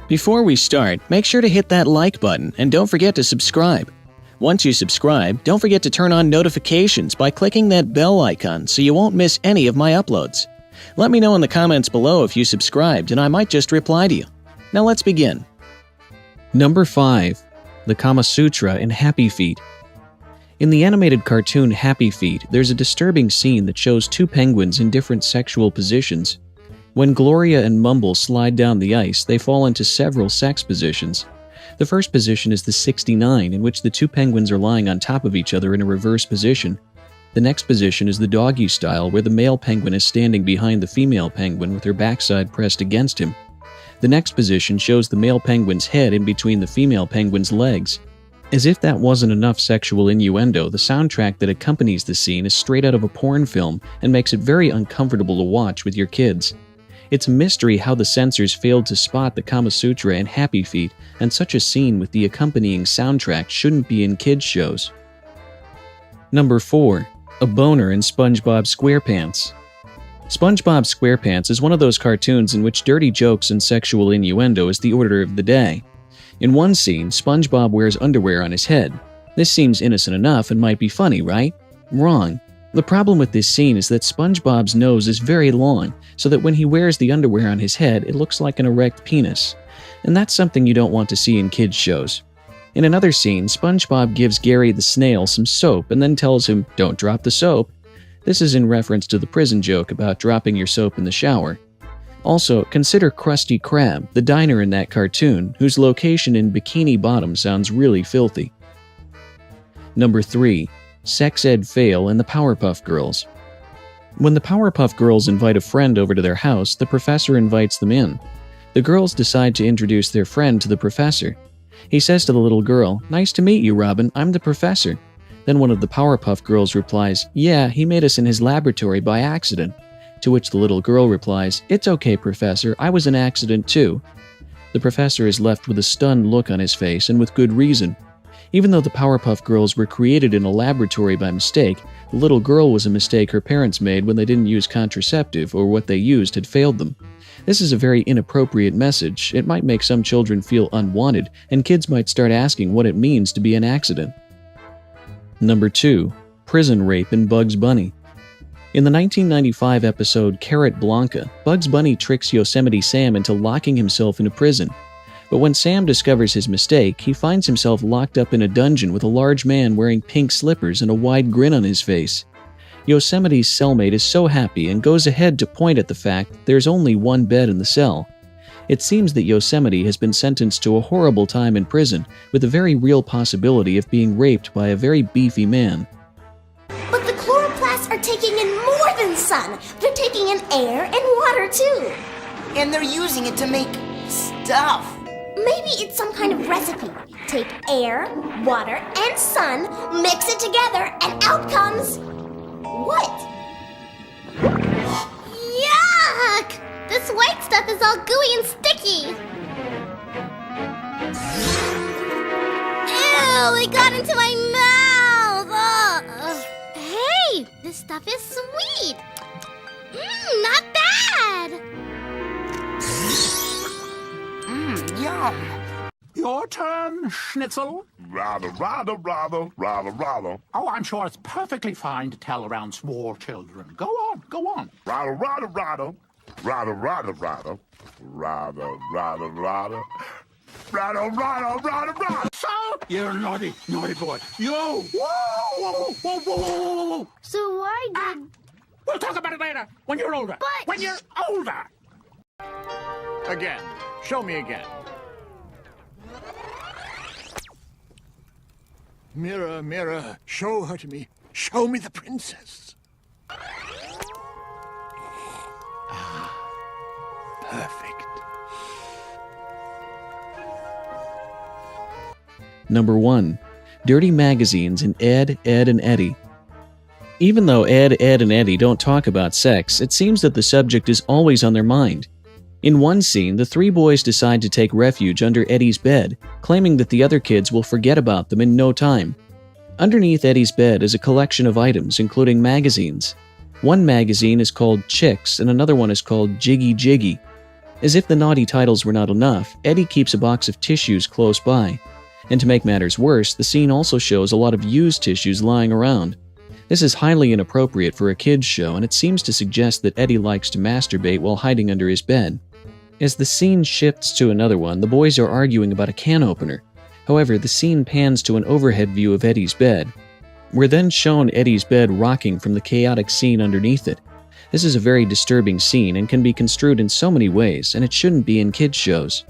Before we start, make sure to hit that like button and don't forget to subscribe. Once you subscribe, don't forget to turn on notifications by clicking that bell icon so you won't miss any of my uploads. Let me know in the comments below if you subscribed and I might just reply to you. Now let's begin. Number 5. The Kama Sutra in Happy Feet. In the animated cartoon Happy Feet, there's a disturbing scene that shows two penguins in different sexual positions. When Gloria and Mumble slide down the ice, they fall into several sex positions. The first position is the 69, in which the two penguins are lying on top of each other in a reverse position. The next position is the doggy style, where the male penguin is standing behind the female penguin with her backside pressed against him. The next position shows the male penguin's head in between the female penguin's legs. As if that wasn't enough sexual innuendo, the soundtrack that accompanies the scene is straight out of a porn film and makes it very uncomfortable to watch with your kids. It's a mystery how the censors failed to spot the Kama Sutra in Happy Feet, and such a scene with the accompanying soundtrack shouldn't be in kids' shows. Number 4. A boner in SpongeBob SquarePants. SpongeBob SquarePants is one of those cartoons in which dirty jokes and sexual innuendo is the order of the day. In one scene, SpongeBob wears underwear on his head. This seems innocent enough and might be funny, right? Wrong. The problem with this scene is that SpongeBob's nose is very long, so that when he wears the underwear on his head, it looks like an erect penis. And that's something you don't want to see in kids' shows. In another scene, SpongeBob gives Gary the snail some soap and then tells him, "Don't drop the soap." This is in reference to the prison joke about dropping your soap in the shower. Also, consider Krusty Krab, the diner in that cartoon, whose location in Bikini Bottom sounds really filthy. Number 3. Sex Ed Fail in the Powerpuff Girls. When the Powerpuff Girls invite a friend over to their house, the professor invites them in. The girls decide to introduce their friend to the professor. He says to the little girl, "Nice to meet you, Robin. I'm the professor." Then one of the Powerpuff Girls replies, "Yeah, he made us in his laboratory by accident." To which the little girl replies, "It's okay, Professor. I was an accident too." The professor is left with a stunned look on his face, and with good reason. Even though the Powerpuff Girls were created in a laboratory by mistake, the little girl was a mistake her parents made when they didn't use contraceptive, or what they used had failed them. This is a very inappropriate message. It might make some children feel unwanted, and kids might start asking what it means to be an accident. Number 2. Prison Rape in Bugs Bunny. In the 1995 episode Carrot Blanca, Bugs Bunny tricks Yosemite Sam into locking himself in a prison. But when Sam discovers his mistake, he finds himself locked up in a dungeon with a large man wearing pink slippers and a wide grin on his face. Yosemite's cellmate is so happy and goes ahead to point at the fact that there's only one bed in the cell. It seems that Yosemite has been sentenced to a horrible time in prison, with a very real possibility of being raped by a very beefy man. But the chloroplasts are taking in more than sun. They're taking in air and water too. And they're using it to make stuff. Maybe it's some kind of recipe. Take air, water, and sun, mix it together, and out comes... what? Yuck! This white stuff is all gooey and sticky. Ew, it got into my mouth. Ugh. Hey, this stuff is sweet. Not bad. Yum. Your turn, Schnitzel. Rather. Oh, I'm sure it's perfectly fine to tell around small children. Go on. Rather. So, you naughty boy. You. Whoa. So why did... We'll talk about it later, when you're older. But- When you're older. Again. Show me again. Mirror, mirror, show her to me. Show me the princess. Perfect. Number 1. Dirty Magazines in Ed, Edd and Eddy. Even though Ed, Edd and Eddy don't talk about sex, it seems that the subject is always on their mind. In one scene, the three boys decide to take refuge under Eddie's bed, claiming that the other kids will forget about them in no time. Underneath Eddie's bed is a collection of items, including magazines. One magazine is called Chicks, and another one is called Jiggy Jiggy. As if the naughty titles were not enough, Eddie keeps a box of tissues close by. And to make matters worse, the scene also shows a lot of used tissues lying around. This is highly inappropriate for a kids' show, and it seems to suggest that Eddie likes to masturbate while hiding under his bed. As the scene shifts to another one, the boys are arguing about a can opener. However, the scene pans to an overhead view of Eddie's bed. We're then shown Eddie's bed rocking from the chaotic scene underneath it. This is a very disturbing scene and can be construed in so many ways, and it shouldn't be in kids' shows.